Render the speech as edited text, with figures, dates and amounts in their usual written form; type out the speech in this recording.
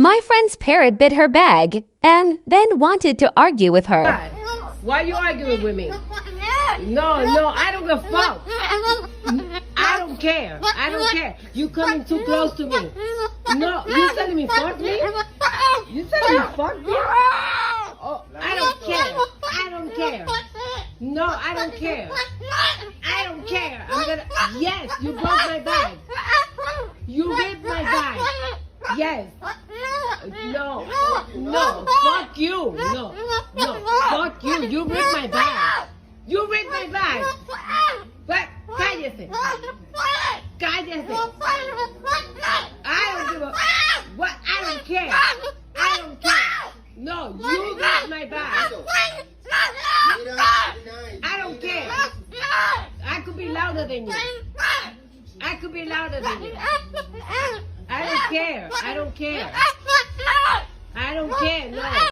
My friend's parrot bit her bag and then wanted to argue with her. Why are you arguing with me? No, I don't give a fuck. I don't care. I don't care. You coming too close to me. No, you telling me fuck me? You telling me fuck me? Oh, I don't care. I don't care. No, I don't care. I don't care. I'm gonna. Yes, you broke my bag. You ripped my bag. Yes. No. Fuck you. No. Fuck you. You ripped my bag. You ripped my bag. But cállese. Cállese. I don't give a. What? I don't care. I don't care. No, you ripped my bag. I don't care. I could be louder than you. I could be louder than you. I don't care. I don't care. I don't care. No.